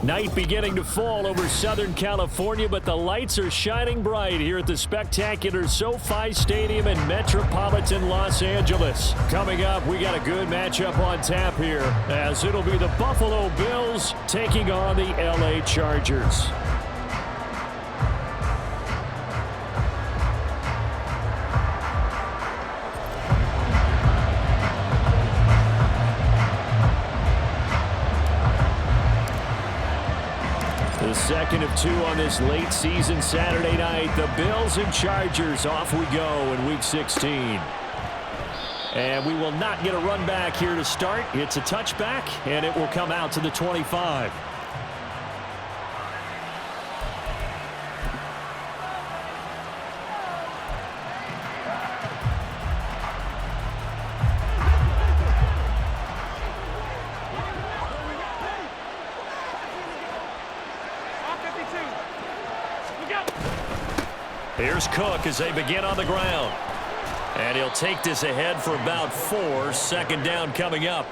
Night beginning to fall over Southern California, but the lights are shining bright here at the spectacular SoFi Stadium in metropolitan Los Angeles. Coming up, we got a good matchup on tap here, as it'll be the Buffalo Bills taking on the LA Chargers. The second of two on this late season Saturday night. The Bills and Chargers, off we go in Week 16. And we will not get a run back here to start. It's a touchback, and it will come out to the 25. Here's Cook as they begin on the ground. And he'll take this ahead for about 4. Second down coming up.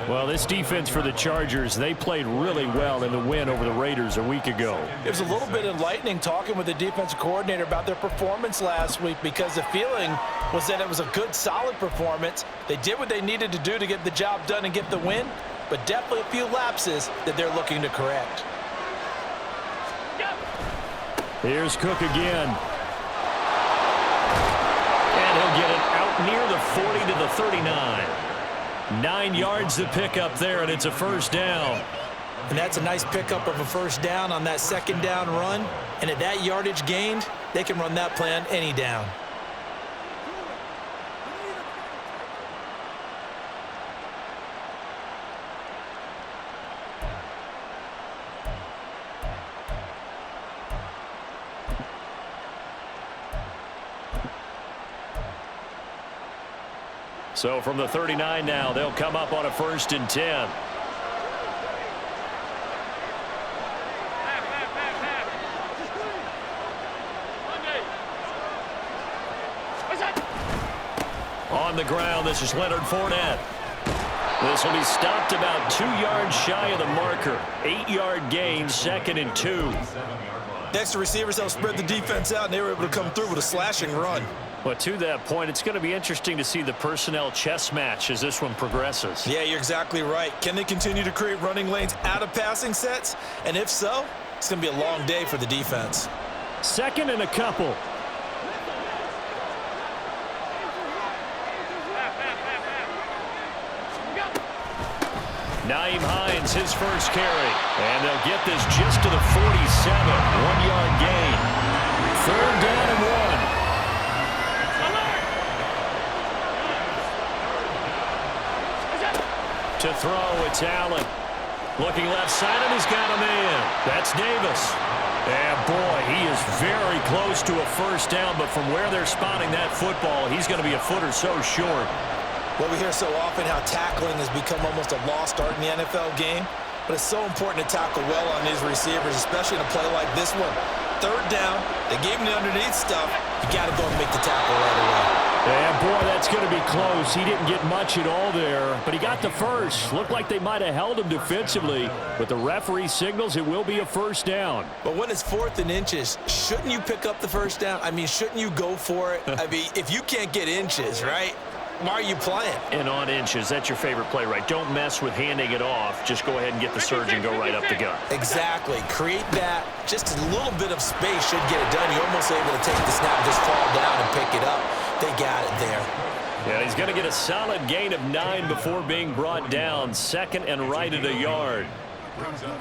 Well, this defense for the Chargers, they played really well in the win over the Raiders a week ago. It was a little bit enlightening talking with the defensive coordinator about their performance last week, because the feeling was that it was a good, solid performance. They did what they needed to do to get the job done and get the win, but definitely a few lapses that they're looking to correct. Here's Cook again. And he'll get it out near the 40 to the 39. 9 yards to pick up there, and it's a first down. And that's a nice pickup of a first down on that second down run. And at that yardage gained, they can run that play on any down. So from the 39 now, they'll come up on a 1st and 10. On the ground, this is Leonard Fournette. This will be stopped about 2 yards shy of the marker. 8-yard gain, 2nd and 2. Next, the receivers helped spread the defense out, and they were able to come through with a slashing run. But to that point, it's going to be interesting to see the personnel chess match as this one progresses. Yeah, you're exactly right. Can they continue to create running lanes out of passing sets? And if so, it's going to be a long day for the defense. 2nd and a couple. Nyheim Hines, his first carry. And they'll get this just to the 47. 1-yard gain. 3rd down and 1. To throw, it's Allen. Looking left side, and he's got a man. That's Davis. And boy, he is very close to a first down, but from where they're spotting that football, he's going to be a foot or so short. Well, we hear so often how tackling has become almost a lost art in the NFL game, but it's so important to tackle well on these receivers, especially in a play like this one. 3rd down, they gave him the underneath stuff. You got to go and make the tackle right away. And boy, that's going to be close. He didn't get much at all there, but he got the first. Looked like they might have held him defensively, but the referee signals it will be a first down. But when it's 4th and inches, shouldn't you pick up the first down? I mean, shouldn't you go for it? I mean, if you can't get inches, right, why are you playing? And on inches, that's your favorite play, right? Don't mess with handing it off. Just go ahead and get the surge and go right up the gut. Exactly. Create that. Just a little bit of space should get it done. You're almost able to take the snap and just fall down and pick it up. They got it there. Yeah, he's going to get a solid gain of 9 before being brought down. 2nd and right at a yard.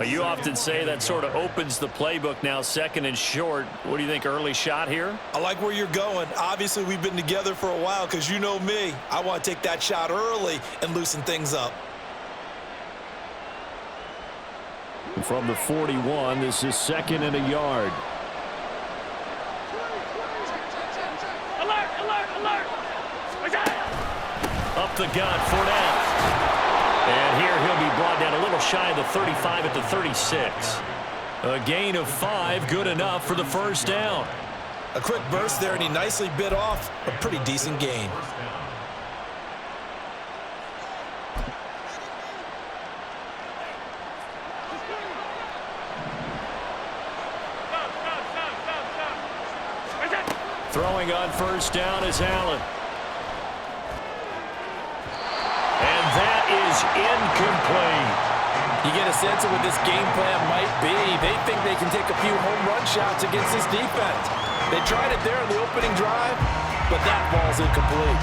You often say that sort of opens the playbook now, 2nd and short. What do you think, early shot here? I like where you're going. Obviously, we've been together for a while because you know me. I want to take that shot early and loosen things up. From the 41, this is 2nd and a yard. Alert, alert, alert! Up the gut, Fournette. And here he'll be brought down a little shy of the 35 at the 36. A gain of 5, good enough for the first down. A quick burst there, and he nicely bit off a pretty decent gain. Throwing on first down is Allen. And that is incomplete. You get a sense of what this game plan might be. They think they can take a few home run shots against this defense. They tried it there on the opening drive, but that ball's incomplete.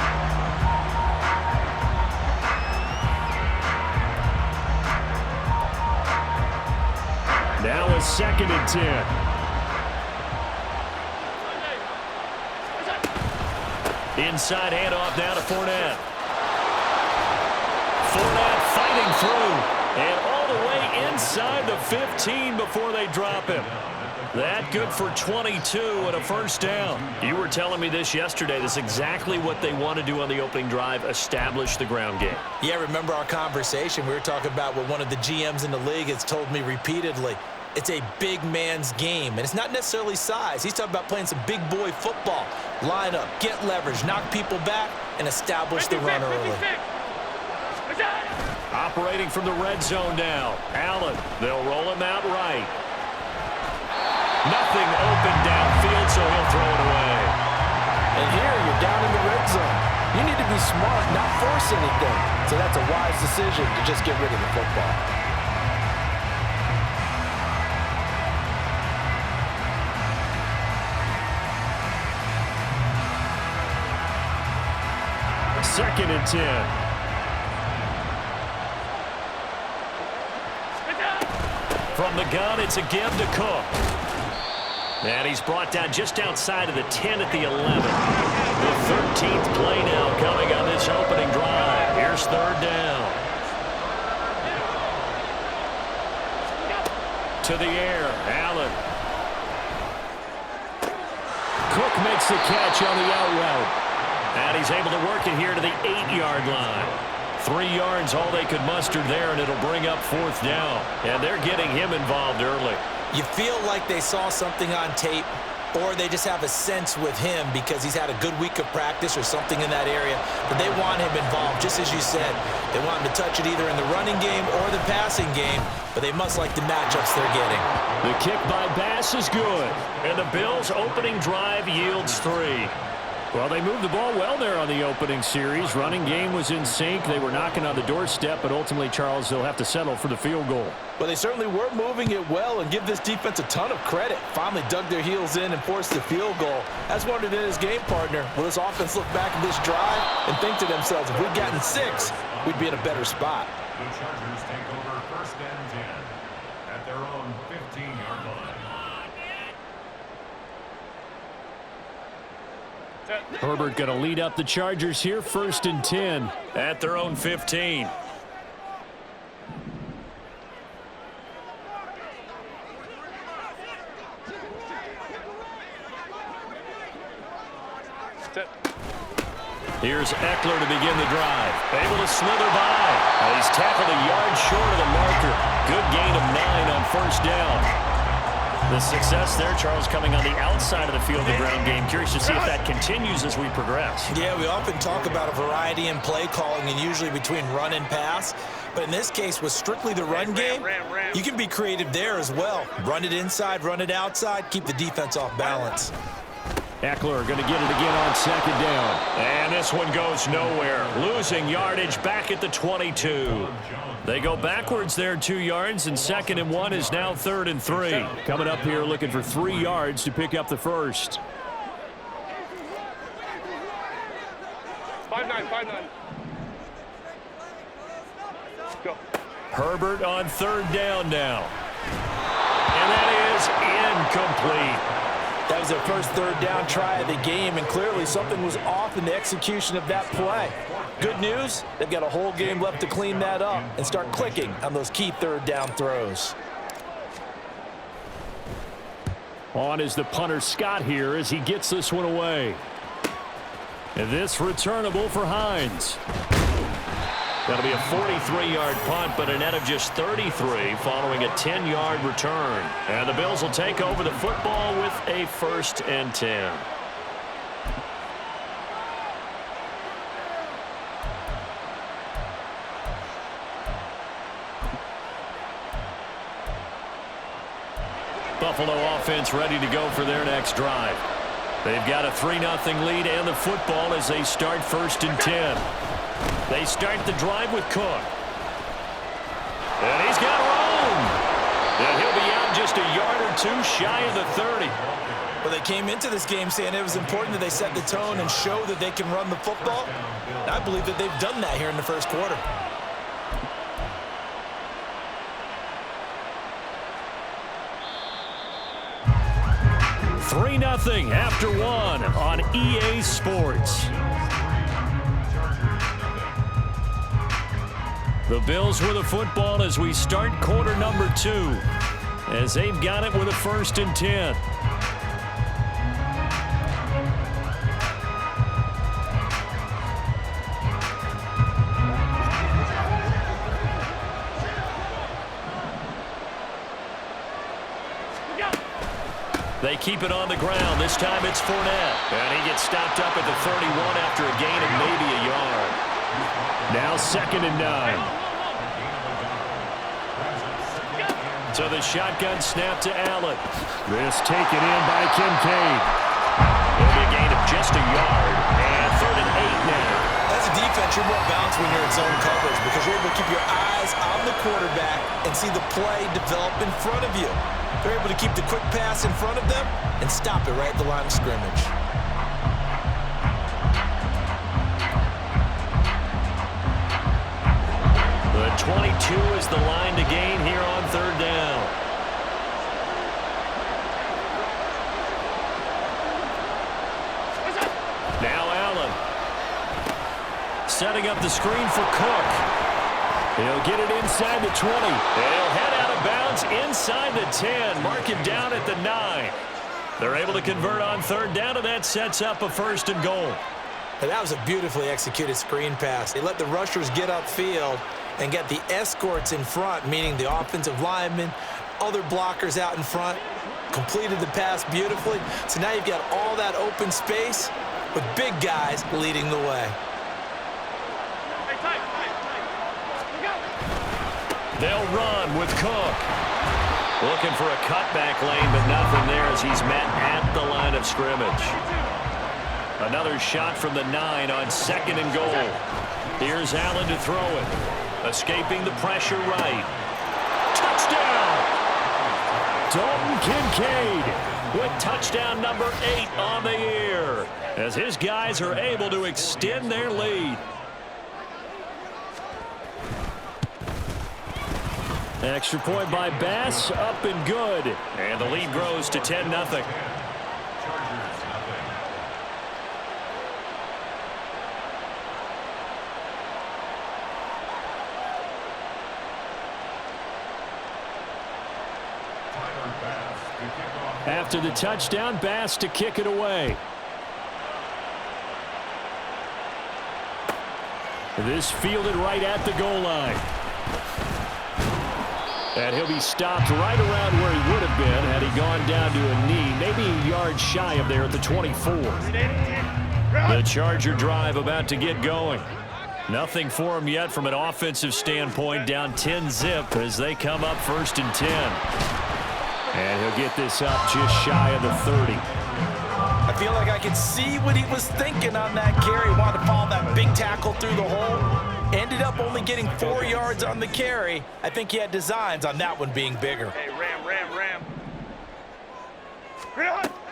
Now a 2nd and 10. Inside handoff now to Fournette. Fournette fighting through. And all the way inside the 15 before they drop him. That good for 22 and a first down. You were telling me this yesterday. This is exactly what they want to do on the opening drive, establish the ground game. Yeah, remember our conversation? We were talking about what one of the GMs in the league has told me repeatedly. It's a big man's game, and it's not necessarily size. He's talking about playing some big boy football. Line up, get leverage, knock people back, and establish the run early. Operating from the red zone now. Allen, they'll roll him out right. Nothing open downfield, so he'll throw it away. And here you're down in the red zone. You need to be smart, not force anything. So that's a wise decision to just get rid of the football. Second and 10. From the gun, it's a give to Cook. And he's brought down just outside of the 10 at the 11. The 13th play now coming on this opening drive. Here's third down. To the air, Allen. Cook makes the catch on the out route. And he's able to work it here to the 8-yard line. 3 yards, all they could muster there, and it'll bring up fourth down. And they're getting him involved early. You feel like they saw something on tape, or they just have a sense with him because he's had a good week of practice or something in that area, but they want him involved, just as you said. They want him to touch it either in the running game or the passing game, but they must like the matchups they're getting. The kick by Bass is good, and the Bills' opening drive yields 3. Well, they moved the ball well there on the opening series. Running game was in sync. They were knocking on the doorstep, but ultimately, Charles, they'll have to settle for the field goal. Well, they certainly were moving it well, and give this defense a ton of credit. Finally dug their heels in and forced the field goal. As wondered in his game partner, will this offense look back at this drive and think to themselves, if we'd gotten 6, we'd be in a better spot. The Chargers take over 1st and 10 at their own 15-yard line. Herbert going to lead up the Chargers here, 1st and 10 at their own 15. Here's Eckler to begin the drive. Able to slither by. He's tackled a yard short of the marker. Good gain of 9 on first down. The success there, Charles, coming on the outside of the field, the ground game. Curious to see if that continues as we progress. Yeah, we often talk about a variety in play calling and usually between run and pass. But in this case, with strictly the run game, you can be creative there as well. Run it inside, run it outside, keep the defense off balance. Eckler going to get it again on 2nd down. And this one goes nowhere. Losing yardage back at the 22. They go backwards there 2 yards, and 2nd and 1 is now 3rd and 3. Coming up here looking for 3 yards to pick up the first. 5-9, 5-9. Go. Herbert on 3rd down now. And that is incomplete. That was their first 3rd down try of the game, and clearly something was off in the execution of that play. Good news, they've got a whole game left to clean that up and start clicking on those key 3rd down throws. On is the punter Scott here as he gets this one away. And this returnable for Hines. That'll be a 43-yard punt, but a net of just 33 following a 10-yard return. And the Bills will take over the football with a 1st and 10. Buffalo offense ready to go for their next drive. They've got a 3-0 lead and the football as they start 1st and 10. They start the drive with Cook. And he's got room. And he'll be out just a yard or two shy of the 30. Well, they came into this game saying it was important that they set the tone and show that they can run the football. And I believe that they've done that here in the first quarter. Three 0 after one on EA Sports. The Bills with the football as we start quarter number 2, as they've got it with a 1st and 10. They keep it on the ground. This time it's Fournette. And he gets stopped up at the 31 after a gain of maybe a yard. Now 2nd and 9. So the shotgun snap to Allen. This taken in by Kincaid. It'll be a gain of just a yard. And 3rd and 8 now. As a defense, you're more balanced when you're in zone coverage because you're able to keep your eyes on the quarterback and see the play develop in front of you. They're able to keep the quick pass in front of them and stop it right at the line of scrimmage. The 22 is the line to gain here on 3rd down. Now Allen. Setting up the screen for Cook. He'll get it inside the 20. He'll head out of bounds inside the 10. Mark him down at the 9. They're able to convert on 3rd down, and that sets up a 1st and goal. And that was a beautifully executed screen pass. They let the rushers get upfield and get the escorts in front, meaning the offensive linemen, other blockers out in front, completed the pass beautifully. So now you've got all that open space with big guys leading the way. They'll run with Cook. Looking for a cutback lane, but nothing there as he's met at the line of scrimmage. Another shot from the 9 on 2nd and goal. Here's Allen to throw it. Escaping the pressure right. Touchdown! Dalton Kincaid with touchdown number 8 on the year as his guys are able to extend their lead. Extra point by Bass, up and good. And the lead grows to 10-0. After the touchdown, Bass to kick it away. This fielded right at the goal line. And he'll be stopped right around where he would have been had he gone down to a knee, maybe a yard shy of there at the 24. The Charger drive about to get going. Nothing for him yet from an offensive standpoint, down 10-zip as they come up 1st and 10. And he'll get this up just shy of the 30. I feel like I could see what he was thinking on that carry. Wanted to follow that big tackle through the hole. Ended up only getting 4 yards on the carry. I think he had designs on that one being bigger. Hey, Ram.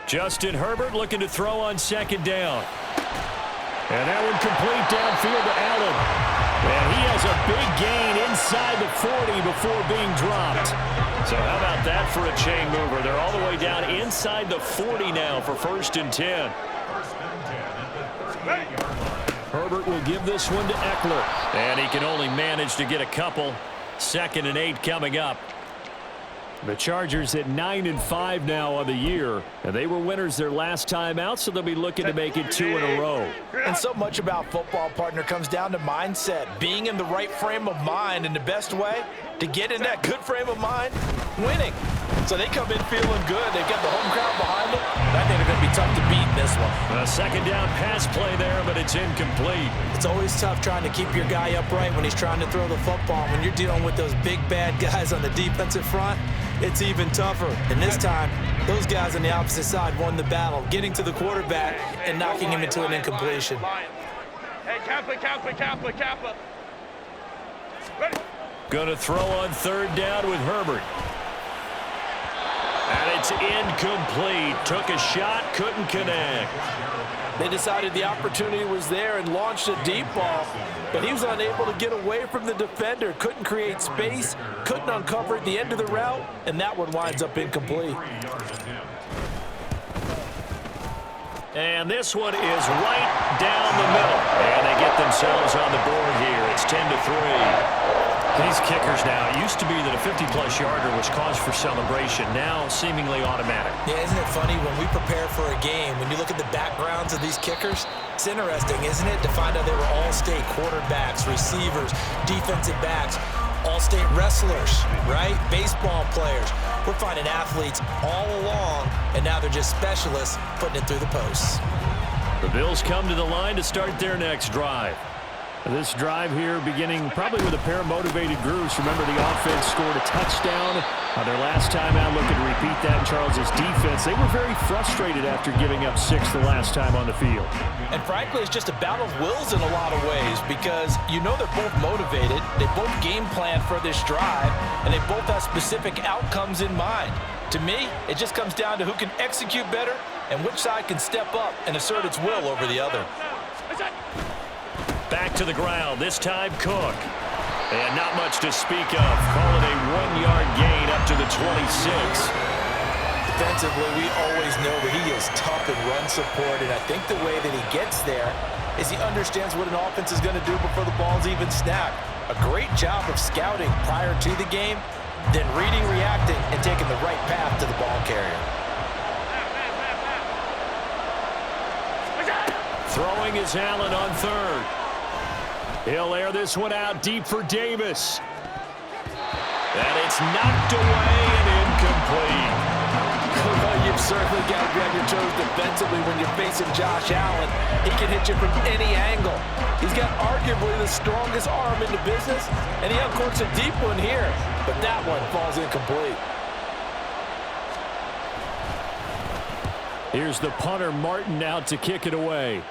Justin Herbert looking to throw on 2nd down. And that one complete downfield to Allen. And he has a big gain inside the 40 before being dropped. So how about that for a chain mover? They're all the way down inside the 40 now for 1st and 10. Herbert will give this one to Eckler. And he can only manage to get a couple. 2nd and 8 coming up. The Chargers at 9-5 now on the year, and they were winners their last time out, so they'll be looking to make it 2 in a row. And so much about football, partner, comes down to mindset, being in the right frame of mind, and the best way to get in that good frame of mind, winning. So they come in feeling good. They've got the home crowd behind them. I think they're going to be tough to beat in this one. A 2nd down pass play there, but it's incomplete. It's always tough trying to keep your guy upright when he's trying to throw the football. When you're dealing with those big, bad guys on the defensive front, it's even tougher. And this time, Those guys on the opposite side won the battle, getting to the quarterback and knocking him into an incompletion. Hey, Kappa. Ready? Going to throw on third down with Herbert. And it's incomplete. Took a shot, couldn't connect. They decided the opportunity was there and launched a deep ball, but he was unable to get away from the defender, couldn't create space, couldn't uncover at the end of the route, and that one winds up incomplete. And this one is right down the middle. And they get themselves on the board here. It's 10-3. These kickers now, it used to be that a 50-plus yarder was cause for celebration. Now, seemingly automatic. Yeah, isn't it funny when we prepare for a game, when you look at the backgrounds of these kickers, it's interesting, isn't it, to find out they were all-state quarterbacks, receivers, defensive backs, all-state wrestlers, right? Baseball players. We're finding athletes all along, and now they're just specialists putting it through the posts. The Bills come to the line to start their next drive. This drive here beginning probably with a pair of motivated groups. Remember, the offense scored a touchdown their last time out. Looking to repeat that in Charles's defense. They were very frustrated after giving up 6 the last time on the field. And frankly, it's just a battle of wills in a lot of ways because you know they're both motivated. They both game plan for this drive, and they both have specific outcomes in mind. To me, it just comes down to who can execute better and which side can step up and assert its will over the other. Back to the ground, this time Cook. And not much to speak of. Call it a 1-yard gain up to the 26. Defensively, we always know that he is tough in run support, and I think the way that he gets there is he understands what an offense is going to do before the ball's even snapped. A great job of scouting prior to the game, then reading, reacting, and taking the right path to the ball carrier. Throwing is Allen on third. He'll air this one out deep for Davis. And it's knocked away and incomplete. Well, you've certainly got to be on your toes defensively when you're facing Josh Allen. He can hit you from any angle. He's got arguably the strongest arm in the business, and he uncorks a deep one here, but that one falls incomplete. Here's the punter, Martin, out to kick it away.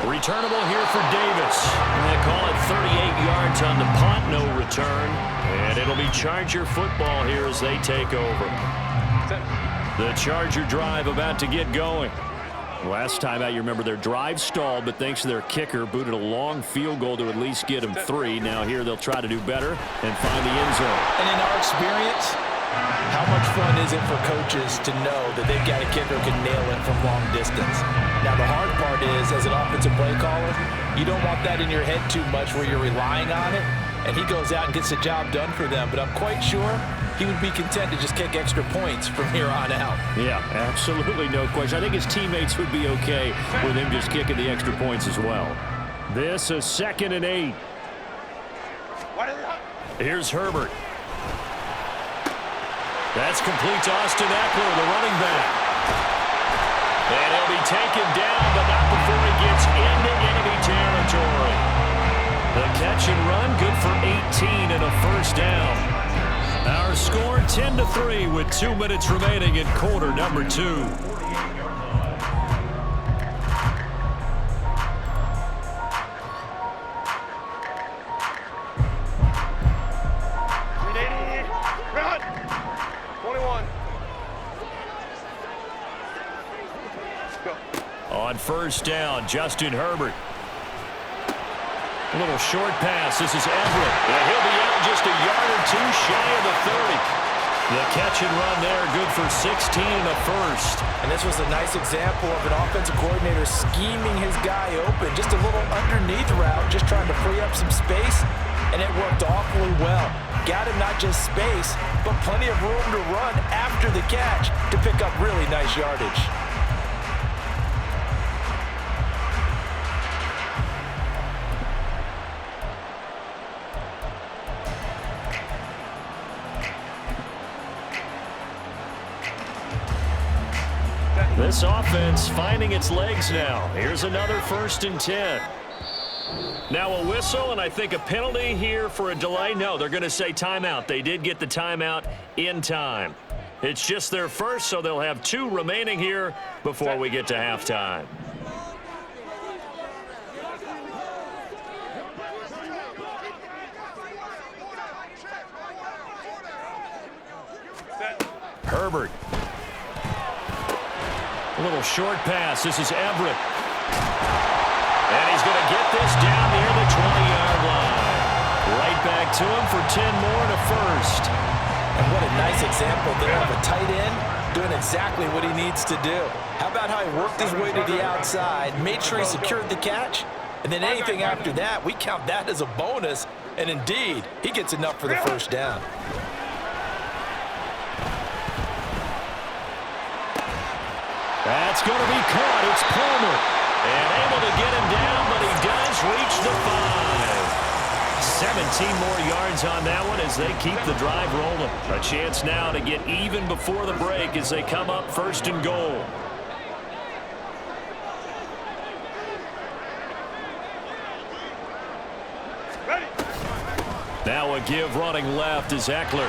Returnable here for Davis. They call it 38 yards on the punt, no return. And it'll be Charger football here as they take over. The Charger drive about to get going. Last time out, you remember their drive stalled, but thanks to their kicker, booted a long field goal to at least get them 3. Now here they'll try to do better and find the end zone. And in our experience, how much fun is it for coaches to know that they've got a kicker who can nail it from long distance? Now, the hard part is, as an offensive play caller, you don't want that in your head too much where you're relying on it, and he goes out and gets the job done for them. But I'm quite sure he would be content to just kick extra points from here on out. Yeah, absolutely no question. I think his teammates would be okay with him just kicking the extra points as well. This is 2nd and 8. Here's Herbert. That's complete to Austin Eckler, the running back. And he'll be taken down, but not before he gets into enemy territory. The catch and run, good for 18 and a first down. Our score 10-3 with 2 minutes remaining in quarter number 2. On first down, Justin Herbert. A little short pass. This is Everett. And he'll be out just a yard or 2 shy of the 30. The catch and run there, good for 16 and a first. And this was a nice example of an offensive coordinator scheming his guy open. Just a little underneath route, just trying to free up some space, and it worked awfully well. Got him not just space, but plenty of room to run after the catch to pick up really nice yardage. This offense finding its legs now. Here's another 1st and 10. Now a whistle and I think a penalty here for a delay. No, they're going to say timeout. They did get the timeout in time. It's just their first, so they'll have 2 remaining here before we get to halftime. Herbert. A little short pass. This is Everett. And he's going to get this down near the 20-yard line. Right back to him for 10 more and a first. And what a nice example there of a tight end doing exactly what he needs to do. How about how he worked his way to the outside, made sure he secured the catch, and then anything after that, we count that as a bonus. And indeed, he gets enough for the first down. That's going to be caught. It's Palmer. And able to get him down, but he does reach the 5. 17 more yards on that one as they keep the drive rolling. A chance now to get even before the break as they come up 1st and goal. Now a give running left is Eckler.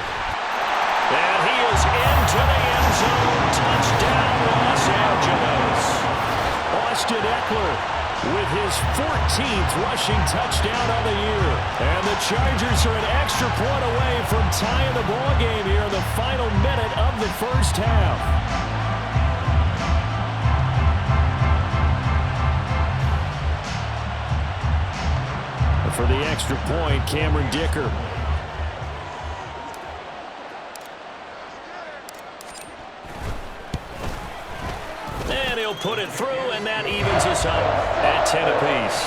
And he is into the end zone. Touchdown, Los Angeles. Austin Eckler with his 14th rushing touchdown of the year. And the Chargers are an extra point away from tying the ball game here in the final minute of the first half. For the extra point, Cameron Dicker. And he'll put it through, and that evens us up at 10 apiece.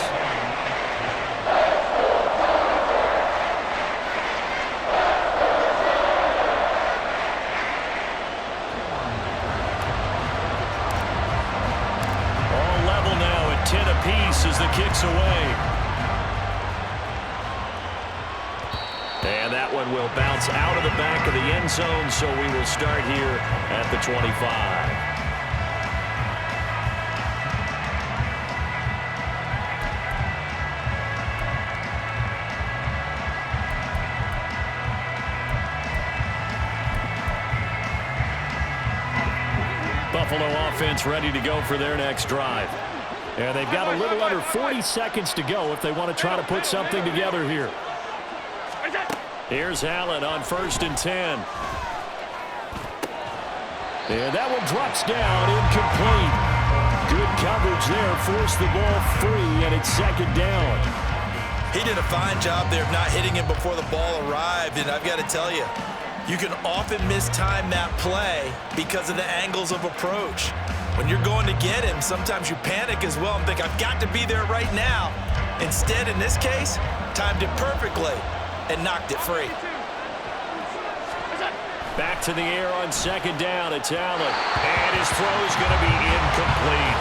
All level now at 10 apiece as the kick's away. And that one will bounce out of the back of the end zone, so we will start here at the 25. Buffalo offense ready to go for their next drive. And they've got a little under 40 seconds to go if they want to try to put something together here. Here's Allen on 1st and 10. And that one drops down, incomplete. Good coverage there, forced the ball free, and it's 2nd down. He did a fine job there of not hitting him before the ball arrived, and I've got to tell you, you can often mistime that play because of the angles of approach. When you're going to get him, sometimes you panic as well and think, I've got to be there right now. Instead, in this case, timed it perfectly and knocked it free. Back to the air on 2nd down. It's Allen. And his throw is going to be incomplete.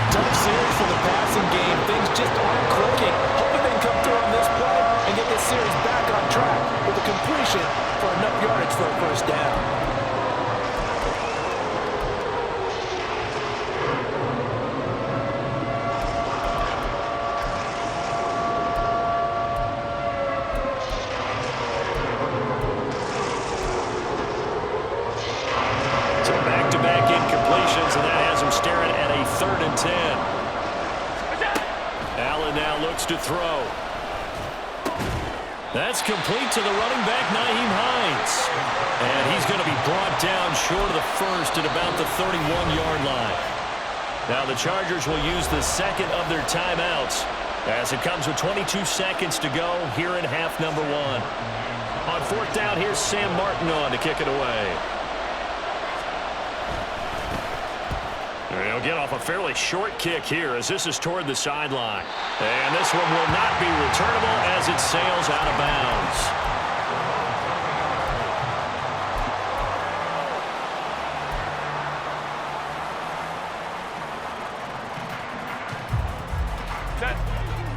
Tough series for the passing game. Things just aren't clicking. Hoping they can come through on this play and get this series back on track with a completion for enough yardage for a first down. To throw. That's complete to the running back, Nyheim Hines. And he's going to be brought down short of the first at about the 31-yard line. Now the Chargers will use the 2nd of their timeouts as it comes with 22 seconds to go here in half number 1. On 4th down, here's Sam Martin on to kick it away. He'll get off a fairly short kick here as this is toward the sideline. And this one will not be returnable as it sails out of bounds.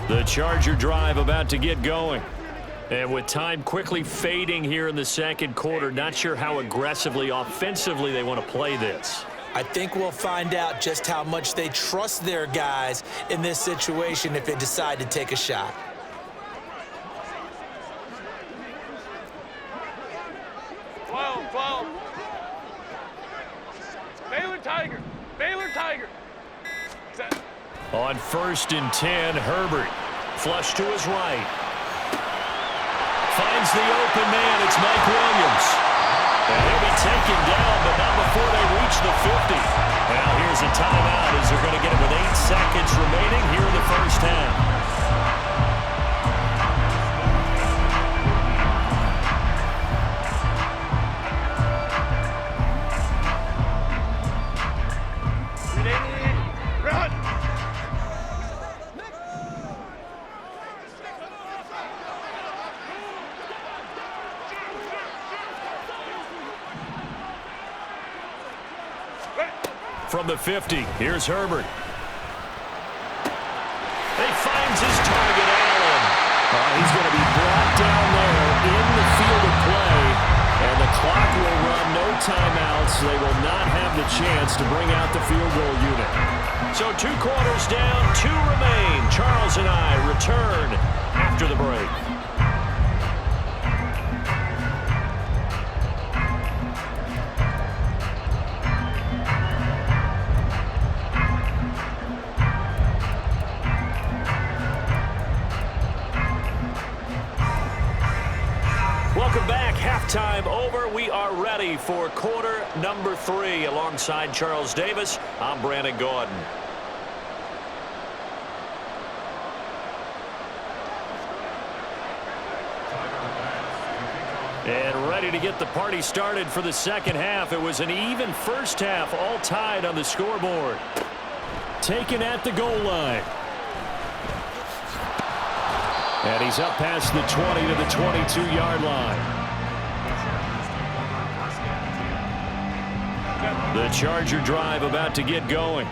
The Charger drive about to get going. And with time quickly fading here in the 2nd quarter, not sure how aggressively, offensively they want to play this. I think we'll find out just how much they trust their guys in this situation if they decide to take a shot. On 1st and 10, Herbert. Flush to his right. Finds the open man. It's Mike Williams. And he'll be taken down, but not before they reach the 50. Now here's a timeout as they're going to get it with 8 seconds remaining here in the first half. From the 50, here's Herbert. He finds his target, Allen. He's going to be brought down there in the field of play, and the clock will run, no timeouts. They will not have the chance to bring out the field goal unit. So 2 quarters down, 2 remain. Charles and I return after the break. Welcome back. Halftime over. We are ready for quarter number 3. Alongside Charles Davis, I'm Brandon Gordon. And ready to get the party started for the second half. It was an even first half, all tied on the scoreboard. Taken at the goal line. And he's up past the 20 to the 22-yard line. The Charger drive about to get going.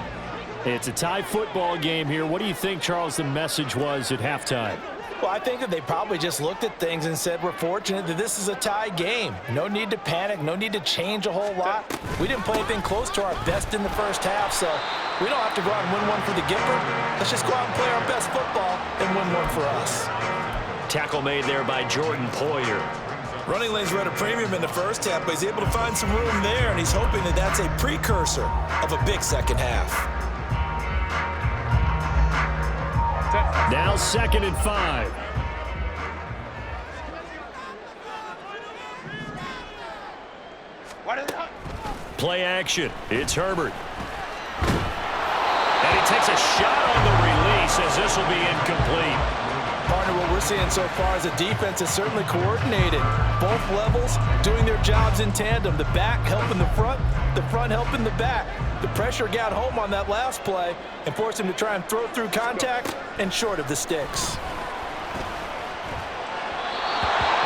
It's a tie football game here. What do you think, Charles, the message was at halftime? Well, I think that they probably just looked at things and said, we're fortunate that this is a tie game. No need to panic. No need to change a whole lot. We didn't play anything close to our best in the first half, so we don't have to go out and win one for the Gipper. Let's just go out and play our best football and win one for us. Tackle made there by Jordan Poyer. Running lanes were at a premium in the first half, but he's able to find some room there, and he's hoping that that's a precursor of a big second half. Now 2nd and 5. Play action. It's Herbert. And he takes a shot on the release as this will be incomplete. Partner, what we're seeing so far is the defense is certainly coordinated. Both levels doing their jobs in tandem. The back helping the front helping the back. The pressure got home on that last play and forced him to try and throw through contact and short of the sticks.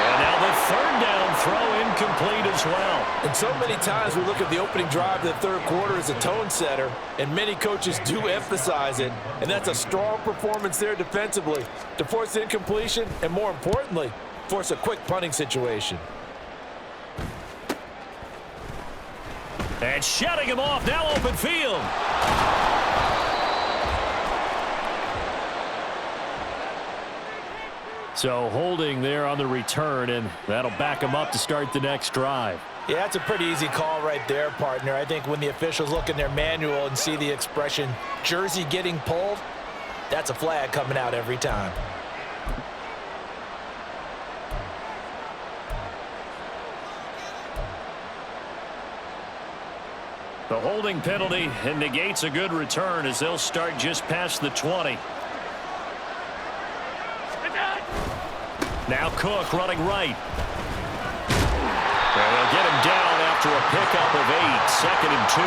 And now the 3rd down throw incomplete as well. And so many times we look at the opening drive of the third quarter as a tone setter, and many coaches do emphasize it, and that's a strong performance there defensively to force incompletion and, more importantly, force a quick punting situation. And shutting him off, now open field. So holding there on the return, and that'll back him up to start the next drive. Yeah, that's a pretty easy call right there, partner. I think when the officials look in their manual and see the expression jersey getting pulled, that's a flag coming out every time. The holding penalty and negates a good return as they'll start just past the 20. Now Cook running right. And they'll get him down after a pickup of 8. 2nd and 2.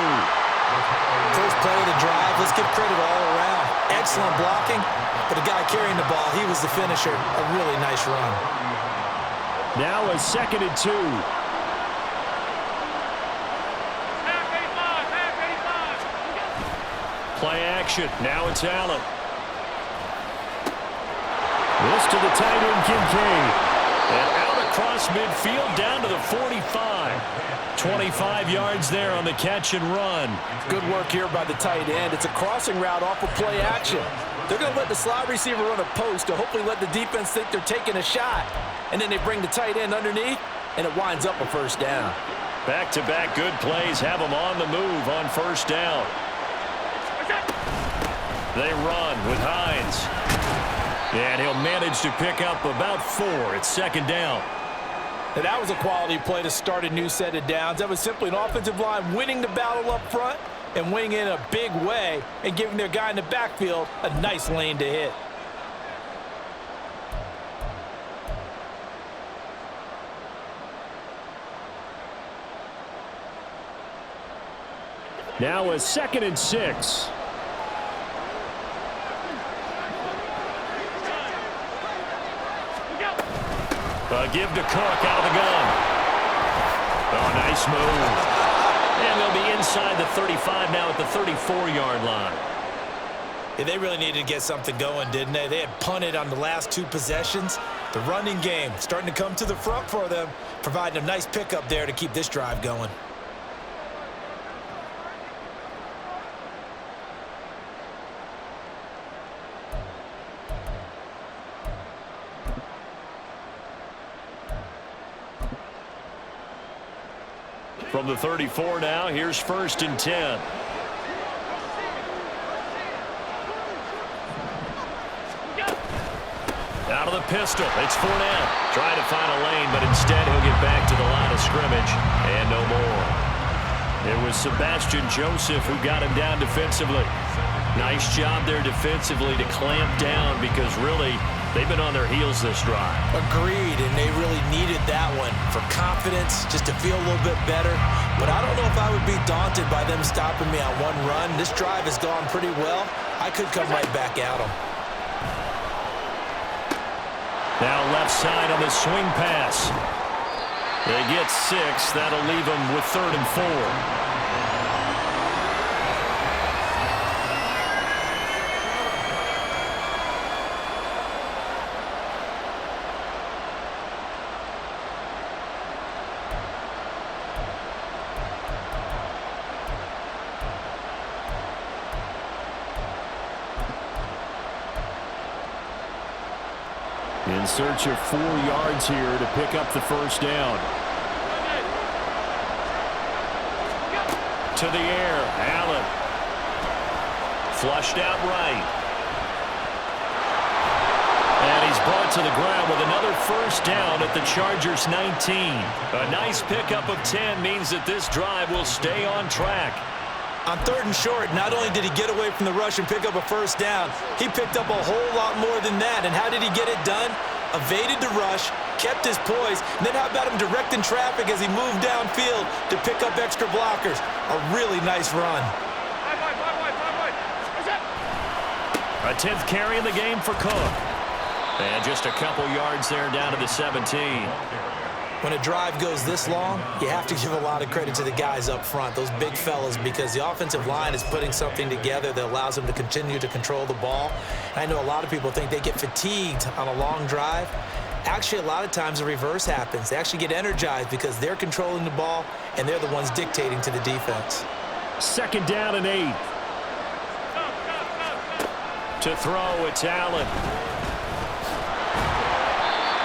First play of the drive, let's give credit all around. Excellent blocking, but the guy carrying the ball, he was the finisher. A really nice run. Now a 2nd and 2. Play action. Now it's Allen. This to the tight end, Kincaid. And out across midfield down to the 45. 25 yards there on the catch and run. Good work here by the tight end. It's a crossing route off of play action. They're going to let the slot receiver run a post to hopefully let the defense think they're taking a shot. And then they bring the tight end underneath, and it winds up a first down. Back-to-back good plays have them on the move on first down. They run with Hines. And he'll manage to pick up about 4. It's second down. And that was a quality play to start a new set of downs. That was simply an offensive line winning the battle up front and winning in a big way and giving their guy in the backfield a nice lane to hit. Now a 2nd and 6. Give to Cook out of the gun. Oh, nice move. And they'll be inside the 35 now at the 34-yard line. Yeah, they really needed to get something going, didn't they? They had punted on the last 2 possessions. The running game starting to come to the front for them, providing a nice pickup there to keep this drive going. From the 34 now, here's 1st and 10. Out of the pistol, it's Fournette. Trying to find a lane, but instead he'll get back to the line of scrimmage, and no more. It was Sebastian Joseph who got him down defensively. Nice job there defensively to clamp down because really they've been on their heels this drive. Agreed, and they really needed that one for confidence, just to feel a little bit better. But I don't know if I would be daunted by them stopping me on one run. This drive has gone pretty well. I could come right back at them. Now left side on the swing pass. They get 6. That'll leave them with 3rd and 4. In search of 4 yards here to pick up the 1st down. To the air, Allen. Flushed out right. And he's brought to the ground with another 1st down at the Chargers' 19. A nice pickup of 10 means that this drive will stay on track. On 3rd and short, not only did he get away from the rush and pick up a 1st down, he picked up a whole lot more than that. And how did he get it done? Evaded the rush, kept his poise, and then how about him directing traffic as he moved downfield to pick up extra blockers? A really nice run. A 10th carry in the game for Cook. And just a couple yards there down to the 17. When a drive goes this long, you have to give a lot of credit to the guys up front, those big fellas, because the offensive line is putting something together that allows them to continue to control the ball. And I know a lot of people think they get fatigued on a long drive. Actually, a lot of times the reverse happens. They actually get energized because they're controlling the ball, and they're the ones dictating to the defense. 2nd down and 8. To throw, it's Allen.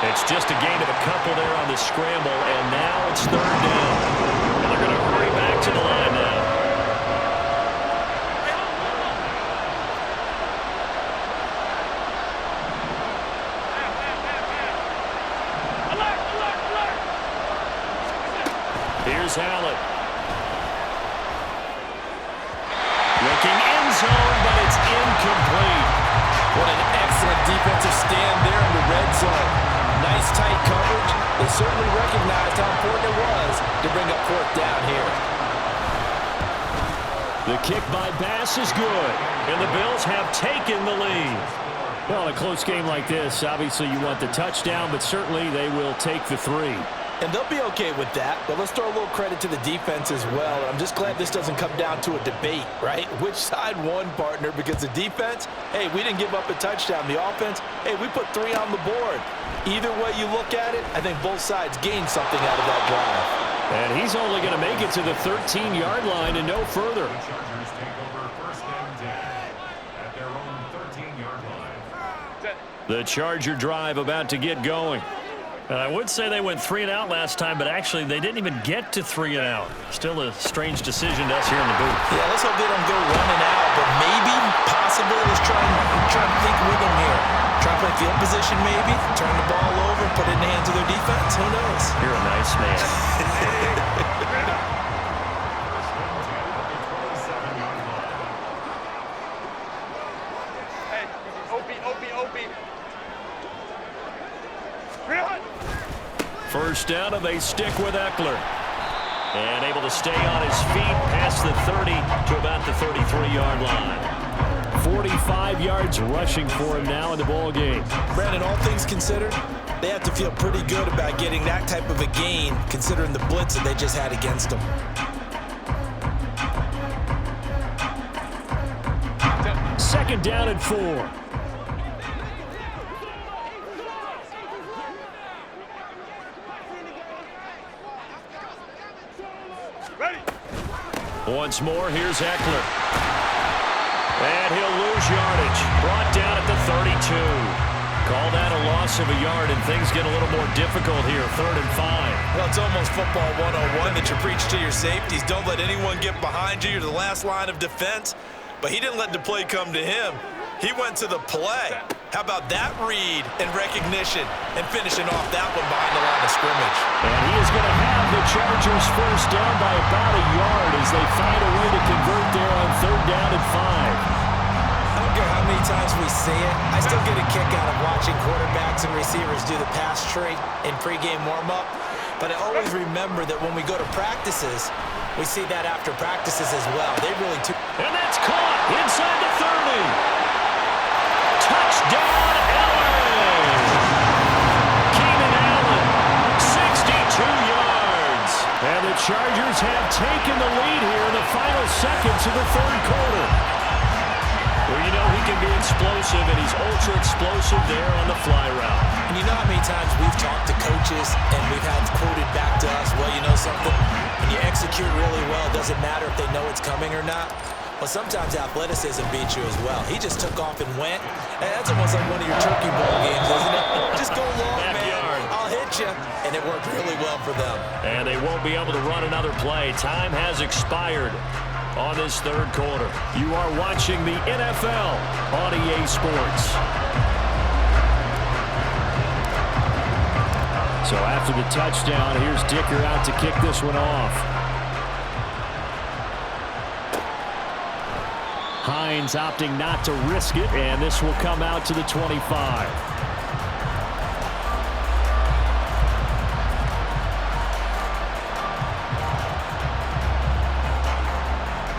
It's just a gain of a couple there on the scramble, and now it's 3rd down. And they're going to hurry back to the line now. Here's Allen. Looking end zone, but it's incomplete. What an excellent defensive stand there in the red zone. Nice tight coverage. They certainly recognized how important it was to bring up 4th down here. The kick by Bass is good, and the Bills have taken the lead. Well, in a close game like this, obviously you want the touchdown, but certainly they will take the 3. And they'll be okay with that, but let's throw a little credit to the defense as well. I'm just glad this doesn't come down to a debate, right? Which side won, partner? Because the defense, hey, we didn't give up a touchdown. The offense, hey, we put 3 on the board. Either way you look at it, I think both sides gained something out of that drive. And he's only going to make it to the 13-yard line and no further. The Chargers take over 1st and 10 at their own 13-yard line. The Charger drive about to get going. And I would say they went 3 and out last time, but actually they didn't even get to 3 and out. Still a strange decision to us here in the booth. Yeah, let's hope they don't go 1 and out, but maybe, possibly, let's try play field position maybe, turn the ball over, put it in the hands of their defense. Who knows? You're a nice man. Hey, Opie. Real. First down, and they stick with Eckler. And able to stay on his feet past the 30 to about the 33-yard line. 45 yards rushing for him now in the ball game. Brandon, all things considered, they have to feel pretty good about getting that type of a gain, considering the blitz that they just had against them. Second down and 4. Ready. Once more, here's Eckler. And he'll lose yardage. Brought down at the 32. Call that a loss of a yard, and things get a little more difficult here. 3rd and 5. Well, it's almost football 101 that you preach to your safeties. Don't let anyone get behind you. You're the last line of defense. But he didn't let the play come to him. He went to the play. How about that read and recognition and finishing off that one behind the line of scrimmage? And he is going to have the Chargers first down by about a yard as they find a way to convert there on 3rd down and 5. I don't care how many times we see it. I still get a kick out of watching quarterbacks and receivers do the pass tree in pregame warm-up. But I always remember that when we go to practices, we see that after practices as well. They really took. And that's caught inside the 30. Touchdown, Allen! Keenan Allen, 62 yards. And the Chargers have taken the lead here in the final seconds of the 3rd quarter. Well, you know he can be explosive, and he's ultra-explosive there on the fly route. And you know how many times we've talked to coaches and we've had quoted back to us, well, you know something? When you execute really well, it doesn't matter if they know it's coming or not. Well, sometimes athleticism beats you as well. He just took off and went. And that's almost like one of your turkey ball games, isn't it? Just go long, Backyard. man. I'll hit you. And it worked really well for them. And they won't be able to run another play. Time has expired on this 3rd quarter. You are watching the NFL on EA Sports. So after the touchdown, here's Dicker out to kick this one off. Hines opting not to risk it, and this will come out to the 25.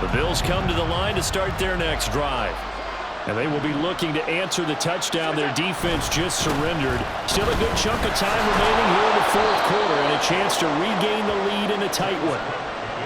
The Bills come to the line to start their next drive. And they will be looking to answer the touchdown their defense just surrendered. Still a good chunk of time remaining here in the 4th quarter, and a chance to regain the lead in a tight one.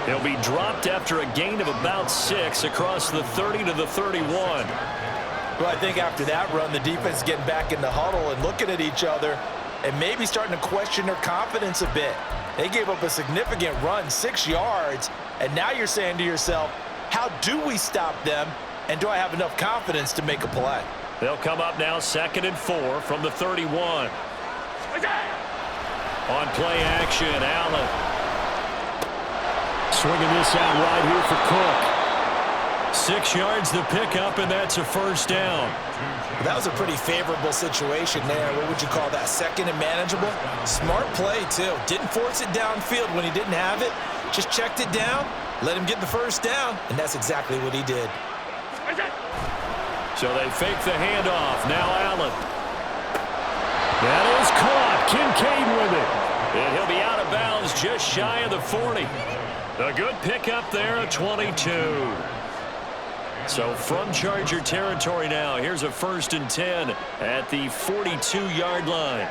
They'll be dropped after a gain of about 6 across the 30 to the 31. Well, I think after that run, the defense is getting back in the huddle and looking at each other and maybe starting to question their confidence a bit. They gave up a significant run, 6 yards, and now you're saying to yourself, how do we stop them, and do I have enough confidence to make a play? They'll come up now 2nd and 4 from the 31. On play action, Allen. Swinging this out wide here for Cook. 6 yards the pickup, and that's a first down. That was a pretty favorable situation there. What would you call that? 2nd and manageable? Smart play, too. Didn't force it downfield when he didn't have it. Just checked it down, let him get the first down, and that's exactly what he did. So they fake the handoff. Now Allen. That is caught. Kincaid with it. And he'll be out of bounds just shy of the 40. A good pickup there, a 22. So from Charger territory now, here's a 1st and 10 at the 42-yard line.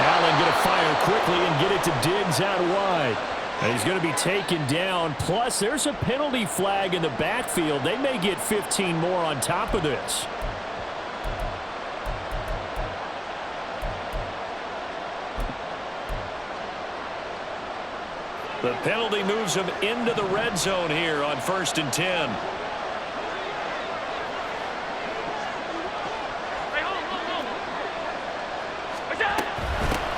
Allen going to fire quickly and get it to Diggs out wide. And he's going to be taken down. Plus, there's a penalty flag in the backfield. They may get 15 more on top of this. The penalty moves him into the red zone here on 1st and 10.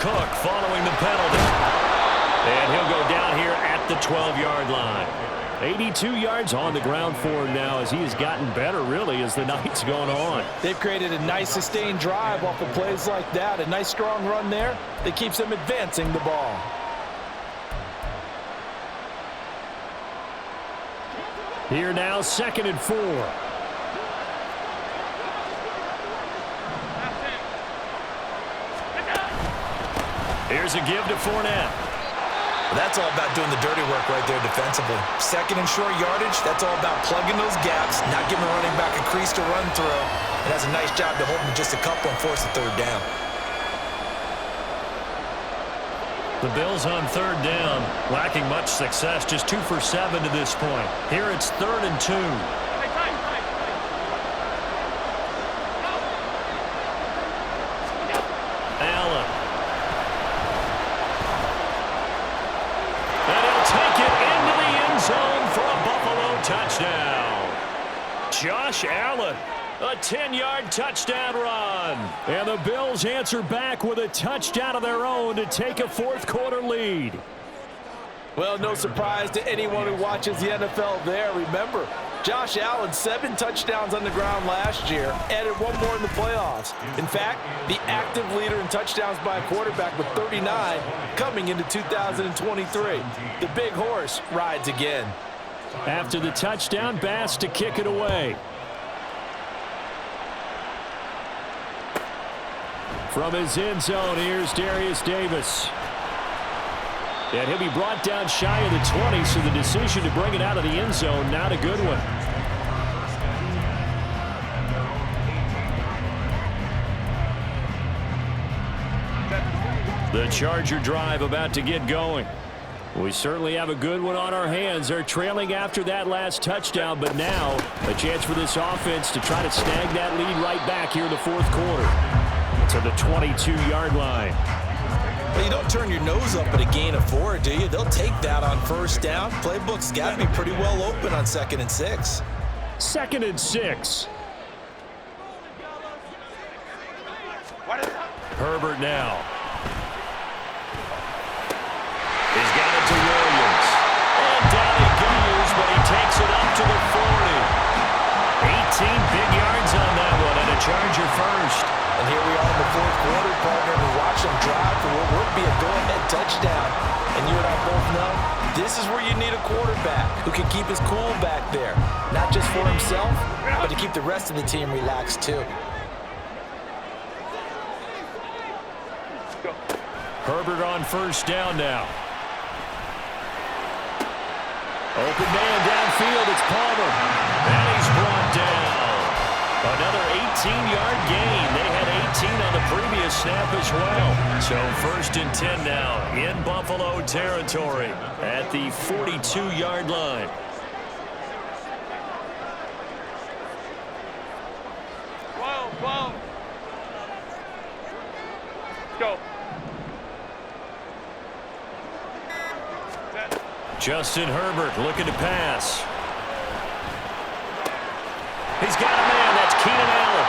Cook following the penalty. And he'll go down here at the 12-yard line. 82 yards on the ground for him now as he has gotten better, really, as the night's gone on. They've created a nice sustained drive off of plays like that. A nice strong run there that keeps them advancing the ball. Here now, 2nd and 4. Here's a give to Fournette. That's all about doing the dirty work right there defensively. 2nd and short yardage, that's all about plugging those gaps, not giving the running back a crease to run through. It has a nice job to hold him just a couple and force a 3rd down. The Bills on 3rd down, lacking much success, just 2 for 7 to this point. Here it's 3rd and 2. Allen. And he'll take it into the end zone for a Buffalo touchdown. Josh Allen. A 10-yard touchdown run. And the Bills answer back with a touchdown of their own to take a 4th-quarter lead. Well, no surprise to anyone who watches the NFL there. Remember, Josh Allen, 7 touchdowns on the ground last year, added 1 more in the playoffs. In fact, the active leader in touchdowns by a quarterback with 39 coming into 2023. The big horse rides again. After the touchdown, Bass to kick it away. From his end zone, here's Darius Davis. And he'll be brought down shy of the 20, so the decision to bring it out of the end zone, not a good one. The Charger drive about to get going. We certainly have a good one on our hands. They're trailing after that last touchdown, but now a chance for this offense to try to snag that lead right back here in the 4th quarter. To the 22-yard line. Well, you don't turn your nose up at a gain of 4, do you? They'll take that on 1st down. Playbook's got to be pretty well open on 2nd and 6. 2nd and 6. Herbert now. He's got it to Williams. And down he goes, but he takes it up to the 40. 18 big yards on that one, and a Charger first. And here we are in the 4th quarter, partner, and watch them drive for what would be a go-ahead touchdown. And you and I both know this is where you need a quarterback who can keep his cool back there. Not just for himself, but to keep the rest of the team relaxed too. Herbert on 1st down now. Open man downfield, it's Palmer. And he's brought down. Another 18-yard gain. They had 18 on the previous snap as well. So 1st and 10 now in Buffalo territory at the 42-yard line. Whoa. Go. Justin Herbert looking to pass. He's got a man. That's Keenan Allen.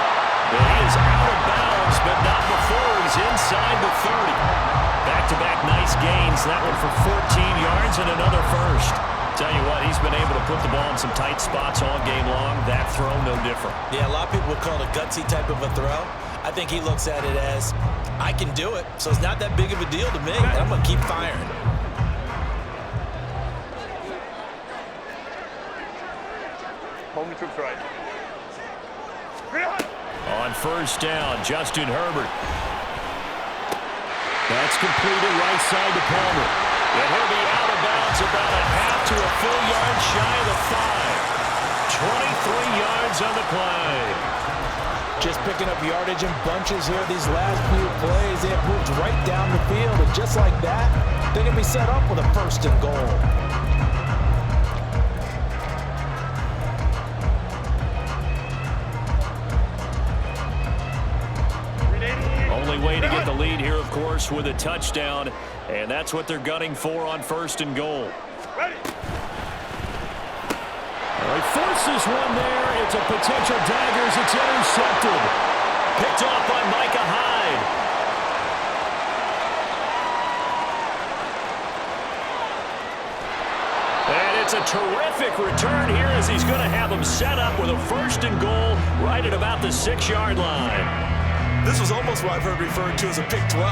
And he is out of bounds, but not before he's inside the 30. Back-to-back nice gains. That one for 14 yards and another first. Tell you what, he's been able to put the ball in some tight spots all game long. That throw, no different. Yeah, a lot of people would call it a gutsy type of a throw. I think he looks at it as, I can do it, so it's not that big of a deal to me. I'm going to keep firing. Home troops right. On 1st down, Justin Herbert. That's completed right side to Palmer. And he'll be out of bounds about a half to a full yard shy of the 5. 23 yards on the play. Just picking up yardage in bunches here these last few plays. They have moved right down the field, and just like that, they're going to be set up with a 1st and goal. Way to get the lead here, of course, with a touchdown, and that's what they're gunning for on 1st and goal. Ready. He forces one there. It's a potential dagger as it's intercepted. Picked off by Micah Hyde. And it's makes a terrific return here as he's going to have them set up with a 1st and goal right at about the 6-yard line. This was almost what I've heard referred to as a pick 12.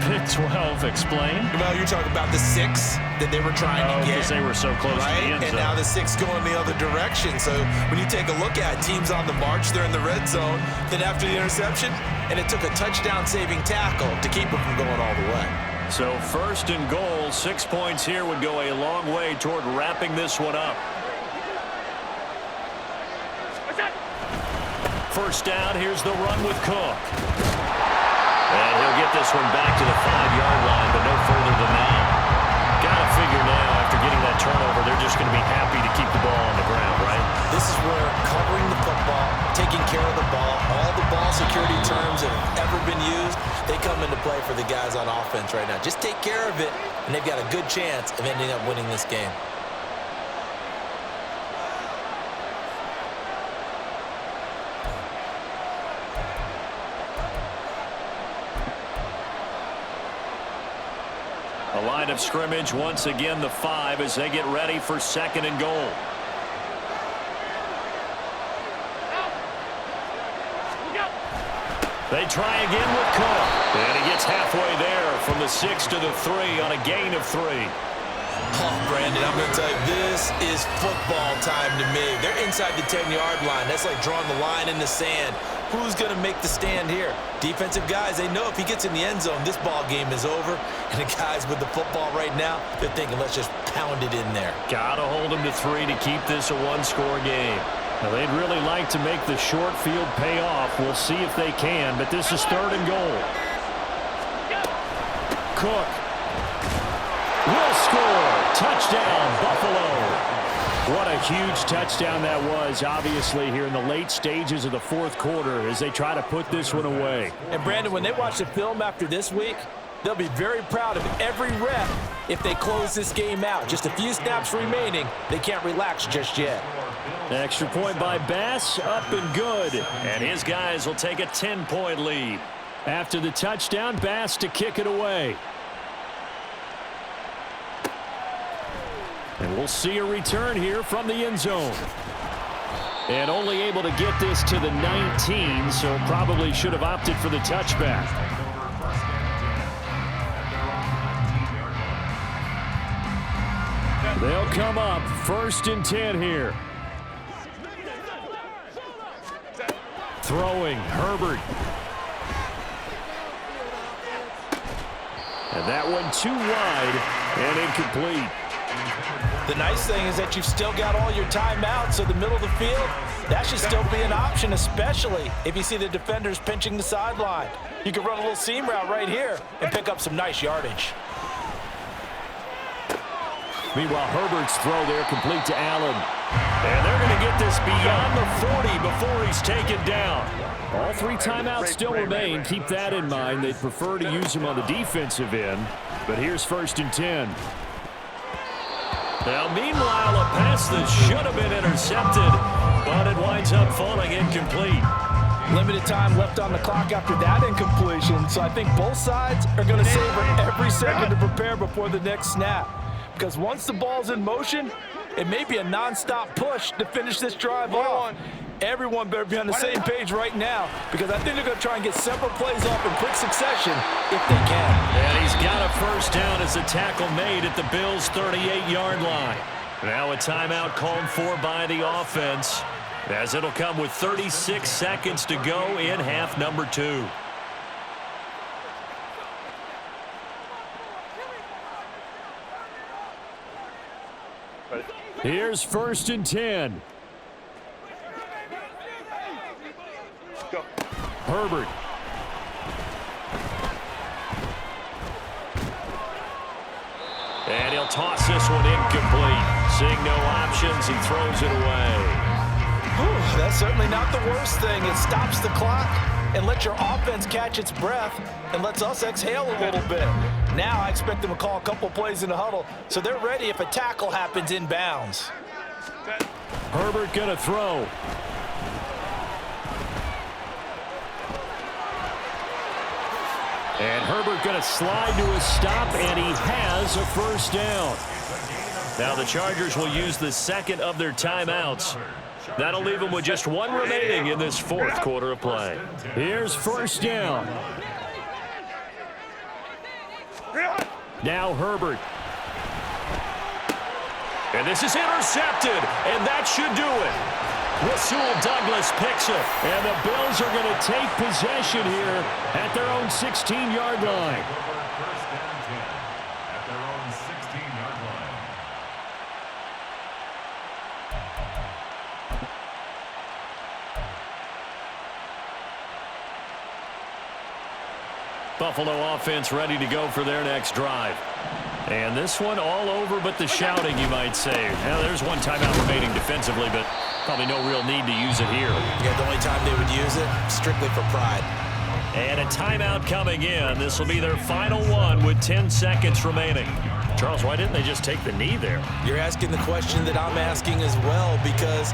Pick 12, explain. Well, you're talking about the 6 that they were trying to get. Because they were so close to the end zone. And now the 6 going the other direction. So when you take a look at teams on the march, they're in the red zone. Then after the interception, and it took a touchdown-saving tackle to keep them from going all the way. So 1st and goal, 6 points here would go a long way toward wrapping this one up. 1st down, here's the run with Cook. And he'll get this one back to the 5-yard line, but no further than that. Got to figure now, after getting that turnover, they're just going to be happy to keep the ball on the ground, right? This is where covering the football, taking care of the ball, all the ball security terms that have ever been used, they come into play for the guys on offense right now. Just take care of it, and they've got a good chance of ending up winning this game. A line of scrimmage, once again the 5 as they get ready for 2nd and goal. They try again with Cook. And he gets halfway there from the 6 to the 3 on a gain of 3. Oh, Brandon, I'm going to tell you, this is football time to me. They're inside the 10-yard line. That's like drawing the line in the sand. Who's going to make the stand here? Defensive guys, they know if he gets in the end zone, this ball game is over. And the guys with the football right now, they're thinking, let's just pound it in there. Got to hold him to 3 to keep this a 1-score game. Now, they'd really like to make the short field pay off. We'll see if they can, but this is 3rd and goal. Cook will score. Touchdown, Buffalo. What a huge touchdown that was, obviously, here in the late stages of the 4th quarter as they try to put this one away. And, Brandon, when they watch the film after this week, they'll be very proud of every rep if they close this game out. Just a few snaps remaining. They can't relax just yet. Extra point by Bass, up and good. And his guys will take a 10-point lead. After the touchdown, Bass to kick it away. And we'll see a return here from the end zone. And only able to get this to the 19, so probably should have opted for the touchback. They'll come up 1st and 10 here. Throwing, Herbert. And that one too wide and incomplete. The nice thing is that you've still got all your timeouts, so the middle of the field, that should still be an option, especially if you see the defenders pinching the sideline. You can run a little seam route right here and pick up some nice yardage. Meanwhile, Herbert's throw there complete to Allen. And they're going to get this beyond the 40 before he's taken down. All 3 timeouts still remain. Keep that in mind. They'd prefer to use him on the defensive end. But here's 1st and 10. Now, meanwhile, a pass that should have been intercepted, but it winds up falling incomplete. Limited time left on the clock after that incompletion, so I think both sides are going to savor every second to prepare before the next snap. Because once the ball's in motion, it may be a nonstop push to finish this drive off. Everyone better be on the same page right now, because I think they're going to try and get several plays off in quick succession if they can. And he's got a 1st down as the tackle made at the Bills' 38-yard line. Now a timeout called for by the offense, as it'll come with 36 seconds to go in half number 2. Here's 1st and 10. Go. Herbert. And he'll toss this one incomplete. Seeing no options, he throws it away. Whew, that's certainly not the worst thing. It stops the clock and lets your offense catch its breath and lets us exhale a little bit. Now I expect them to call a couple plays in the huddle, so they're ready if a tackle happens in bounds. Herbert gonna throw. And Herbert going to slide to a stop, and he has us a first down. Now the Chargers will use the second of their timeouts. That'll leave them with just one remaining in this fourth quarter of play. Here's first down. Now Herbert. And this is intercepted, and that should do it. Rasul Douglas picks it, and the Bills are going to take possession here at their own 16-yard line. First down 10 at their own 16-yard line. Buffalo offense ready to go for their next drive. And this one all over but the shouting, you might say. Now, there's one timeout remaining defensively, but probably no real need to use it here. Yeah, the only time they would use it, strictly for pride. And a timeout coming in. This will be their final one with 10 seconds remaining. Charles, why didn't they just take the knee there? You're asking the question that I'm asking as well, because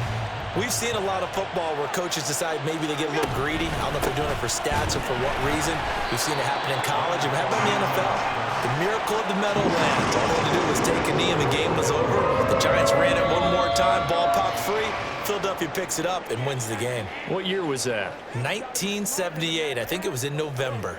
we've seen a lot of football where coaches decide maybe they get a little greedy. I don't know if they're doing it for stats or for what reason. We've seen it happen in college and happen in the NFL. The miracle of the Meadowlands. All they had to do was take a knee and the game was over. The Giants ran it one more time, ball popped free. Philadelphia picks it up and wins the game. What year was that? 1978. I think it was in November.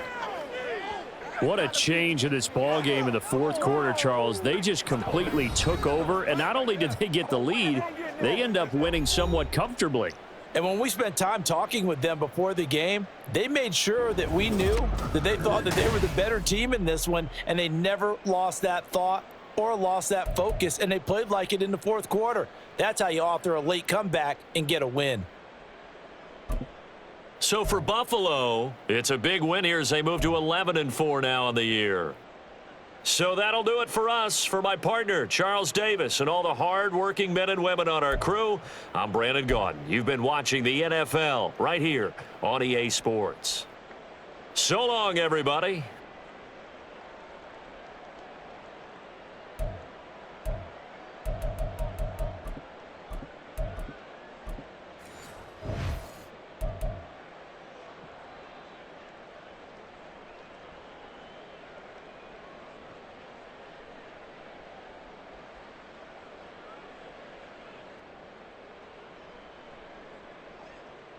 What a change in this ball game in the fourth quarter, Charles. They just completely took over, and not only did they get the lead, they end up winning somewhat comfortably. And when we spent time talking with them before the game, they made sure that we knew that they thought that they were the better team in this one, and they never lost that thought or lost that focus, and they played like it in the fourth quarter. That's how you author a late comeback and get a win. So for Buffalo, it's a big win here as they move to 11-4 now on the year. So that'll do it for us. For my partner, Charles Davis, and all the hard-working men and women on our crew, I'm Brandon Gaudin. You've been watching the NFL right here on EA Sports. So long, everybody.